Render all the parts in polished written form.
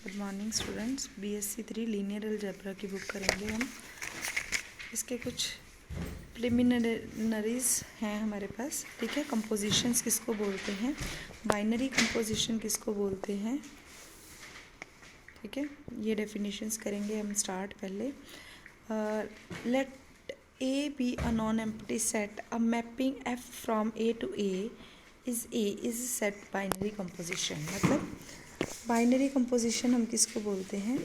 Good morning students. BSc 3 linear algebra की book करेंगे हम। इसके कुछ प्रिलिमिनरीज हैं हमारे पास, ठीक है। कंपोजिशंस किसको बोलते हैं, बाइनरी कंपोजिशन किसको बोलते हैं, ठीक है। ये डेफिनेशंस करेंगे हम स्टार्ट। पहले late A be a non-empty set, a mapping F from A to A is set binary composition। मतलब बाइनरी कंपोजिशन हम किसको बोलते हैं,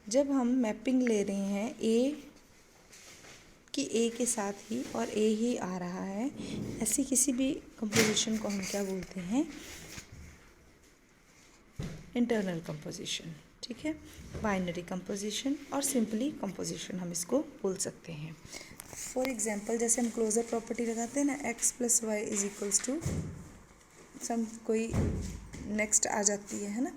जब हम मैपिंग ले रहे हैं A कि A के साथ ही और A ही आ रहा है, ऐसी किसी भी कंपोजिशन को हम क्या बोलते हैं, इंटरनल कंपोजिशन, ठीक है। बाइनरी कंपोजिशन और सिंपली कंपोजिशन हम इसको बोल सकते हैं। फॉर एग्जांपल जैसे हम क्लोजर प्रॉपर्टी लगाते हैं ना, x plus y is equals to sum कोई नेक्स्ट आ जाती है ना,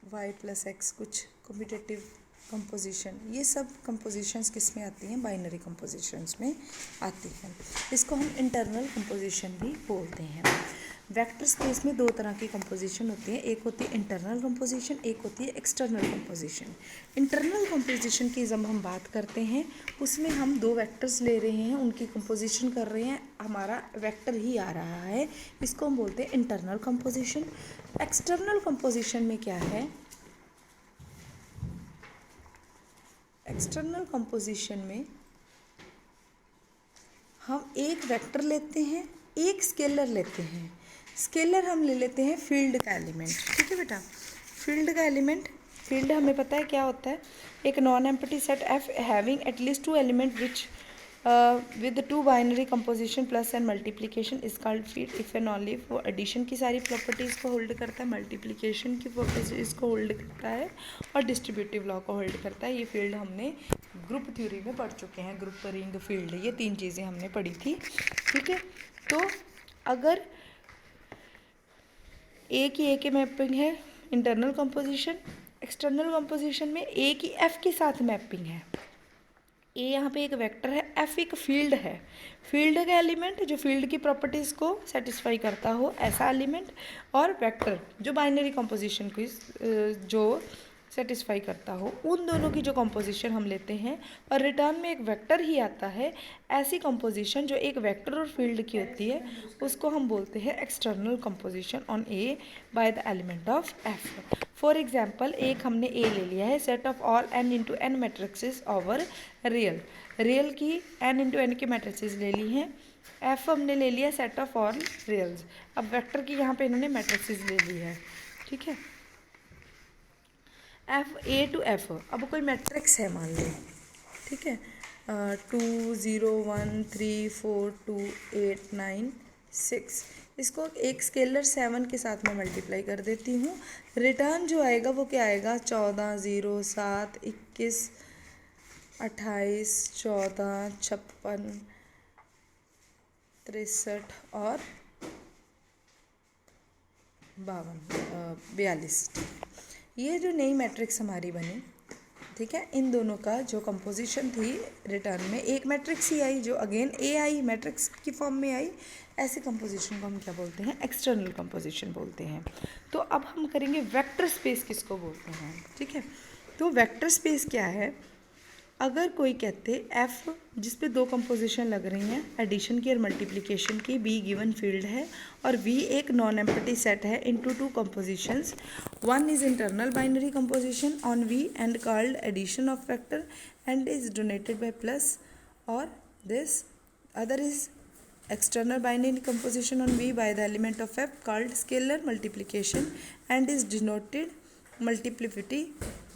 y प्लस एक्स, कुछ कम्यूटेटिव कंपोजिशन। ये सब कंपोजिशंस किस में आती हैं, बाइनरी कंपोजिशंस में आती हैं। इसको हम इंटरनल कंपोजिशन भी बोलते हैं। वेक्टर स्पेस में दो तरह की कंपोजिशन होती है, एक होती है इंटरनल कंपोजिशन, एक होती है एक्सटर्नल कंपोजिशन। इंटरनल कंपोजिशन की जब हम बात करते हैं, उसमें हम दो वेक्टर्स ले रहे हैं, उनकी कंपोजिशन कर रहे हैं, हमारा वेक्टर ही आ रहा है, इसको हम बोलते हैं इंटरनल कंपोजिशन। एक्सटर्नल कंपोजिशन में क्या है, एक्सटर्नल कंपोजिशन में हम एक वेक्टर लेते हैं, एक स्केलर लेते हैं। स्केलर हम ले लेते हैं फील्ड का एलिमेंट, ठीक है बेटा। फील्ड का एलिमेंट, फील्ड हमें पता है क्या होता है, एक non empty set F having at least to element which with two binary composition plus and multiplication is called field if and only वो एडिशन की सारी प्रॉपर्टीज़ को होल्ड करता है, मल्टीप्लिकेशन की प्रॉपर्टीज़ को होल्ड करता है और डिस्ट्रीब्यूटिव लॉ को होल्ड करता है। ये फील्ड हमने ग्रुप थ्योरी में पढ़ चुके हैं, ग्रुप रिंग फील्ड, ये तीन चीज़ें हमने पढ़ी थी, ठीक है। तो अगर ए की ए के मैपिंग है इंटरनल कंपोजिशन, एक्सटर्नल कंपोजिशन में ए की एफ के साथ मैपिंग है। ए यहाँ पे एक वेक्टर है, एफ एक फील्ड है, फील्ड का एलिमेंट जो फील्ड की प्रॉपर्टीज़ को सेटिस्फाई करता हो ऐसा एलिमेंट, और वेक्टर जो बाइनरी कंपोजिशन को जो सेटिस्फाई करता हो, उन दोनों की जो कंपोजिशन हम लेते हैं और रिटर्न में एक वेक्टर ही आता है, ऐसी कंपोजिशन जो एक वेक्टर और फील्ड की होती है, उसको हम बोलते हैं external composition on A by the element of F. For example एक हमने ए ले लिया है, set of all n into n matrices over real, real की एन इंटू एन की मैट्रिक्सेस ले ली हैं, एफ हमने ले लिया सेट ऑफ ऑल रियल्स। अब वेक्टर की यहाँ पे इन्होंने मैट्रिक्सेस ले ली है, ठीक है। एफ ए टू एफ, अब कोई मैट्रिक्स है मान लो, ठीक है, 2 0 1 3 4 2 8 9 6, इसको एक स्केलर 7 के साथ मैं मल्टीप्लाई कर देती हूँ। रिटर्न जो आएगा वो क्या आएगा, 14 0 7 21 28 14 56 63 और 42। ये जो नई मैट्रिक्स हमारी बनी, ठीक है, इन दोनों का जो कंपोजिशन थी रिटर्न में एक मैट्रिक्स ही आई जो अगेन ए आई, मैट्रिक्स की फॉर्म में आई, ऐसे कंपोजिशन को हम क्या बोलते हैं, एक्सटर्नल कंपोजिशन बोलते हैं। तो अब हम करेंगे वेक्टर स्पेस किसको बोलते हैं, ठीक है। तो वेक्टर स्पेस क्या है, अगर कोई कहते एफ जिस पे दो कंपोजिशन लग रही हैं, एडिशन की और मल्टीप्लिकेशन की, बी गिवन फील्ड है और वी एक नॉन एम्प्टी सेट है into two compositions, one is internal binary composition on V and called addition of vector and is donated by plus, और this other is external binary composition on V by the element of F called scalar multiplication and is denoted multiplicity,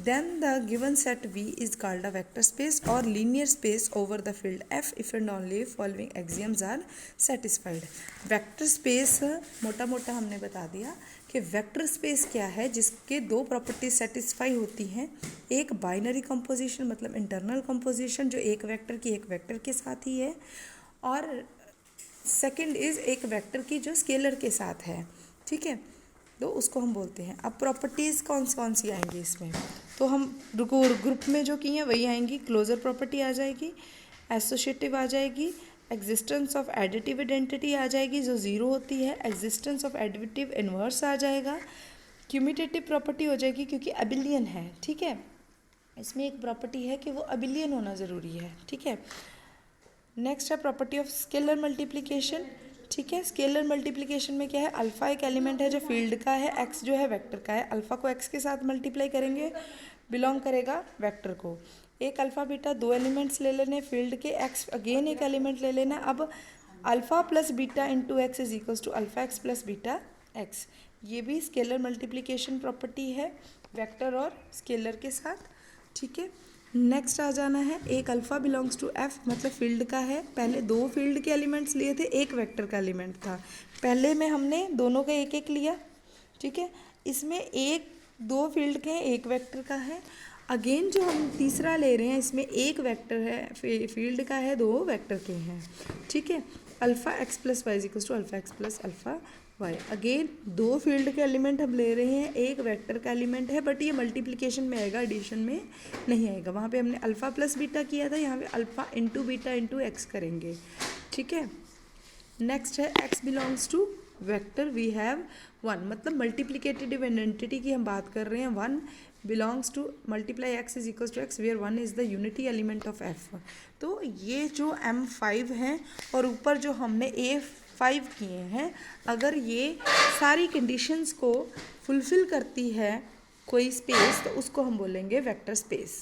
then the given set V is called a vector space or linear space over the field F if and only following axioms are satisfied। Vector space मोटा मोटा हमने बता दिया कि vector space क्या है, जिसके दो प्रॉपर्टीज सेटिस्फाई होती हैं, एक बाइनरी कंपोजिशन मतलब इंटरनल कंपोजिशन जो एक वेक्टर की एक वेक्टर के साथ ही है, और सेकंड इज एक वेक्टर की जो स्केलर के साथ है, ठीक है, तो उसको हम बोलते हैं। अब प्रॉपर्टीज़ कौन सी आएंगी इसमें, तो हम ग्रुप में जो की हैं वही आएंगी, क्लोजर प्रॉपर्टी आ जाएगी, एसोसिएटिव आ जाएगी, एग्जिस्टेंस ऑफ एडिटिव आइडेंटिटी आ जाएगी जो ज़ीरो होती है, एग्जिस्टेंस ऑफ एडिटिव इन्वर्स आ जाएगा, क्यूमिटेटिव प्रॉपर्टी हो जाएगी क्योंकि अबिलियन है, ठीक है, इसमें एक प्रॉपर्टी है कि वो अबिलियन होना ज़रूरी है, ठीक है। नेक्स्ट है प्रॉपर्टी ऑफ स्केलर मल्टीप्लिकेशन, ठीक है। स्केलर मल्टीप्लिकेशन में क्या है, अल्फ़ा एक एलिमेंट है जो फील्ड का है, एक्स जो है वेक्टर का है, अल्फ़ा को एक्स के साथ मल्टीप्लाई करेंगे, बिलोंग करेगा वेक्टर को। एक अल्फ़ा बीटा दो एलिमेंट्स ले लेने फील्ड के, एक्स अगेन एक एलिमेंट ले लेना। अब alpha plus beta into x is equals to alpha x plus beta x, ये भी स्केलर मल्टीप्लिकेशन प्रॉपर्टी है वेक्टर और स्केलर के साथ, ठीक है। नेक्स्ट आ जाना है, एक अल्फ़ा बिलोंग्स टू एफ, मतलब फील्ड का है, पहले दो फील्ड के एलिमेंट्स लिए थे, एक वेक्टर का एलिमेंट था, पहले में हमने दोनों का एक एक लिया, ठीक है। इसमें एक दो फील्ड के हैं, एक वेक्टर का है। अगेन जो हम तीसरा ले रहे हैं इसमें एक वेक्टर है, फील्ड का है, दो वेक्टर के हैं, ठीक है। Alpha x plus y equals to alpha x plus alpha y, again दो फील्ड के एलिमेंट हम ले रहे हैं, एक वेक्टर का एलिमेंट है, बट ये मल्टीप्लिकेशन में आएगा, एडिशन में नहीं आएगा। वहाँ पे हमने अल्फ़ा प्लस बीटा किया था, यहाँ पे alpha into beta into x करेंगे, ठीक है। नेक्स्ट है x belongs to vector, we have one, मतलब मल्टीप्लिकेटिव आइडेंटिटी की हम बात कर रहे हैं। One belongs to multiply x is equals to x where one is the unity element of F. तो ये जो M5 हैं और ऊपर जो हमने A5 किए हैं, अगर ये सारी कंडीशंस को फुलफ़िल करती है कोई स्पेस, तो उसको हम बोलेंगे वेक्टर स्पेस।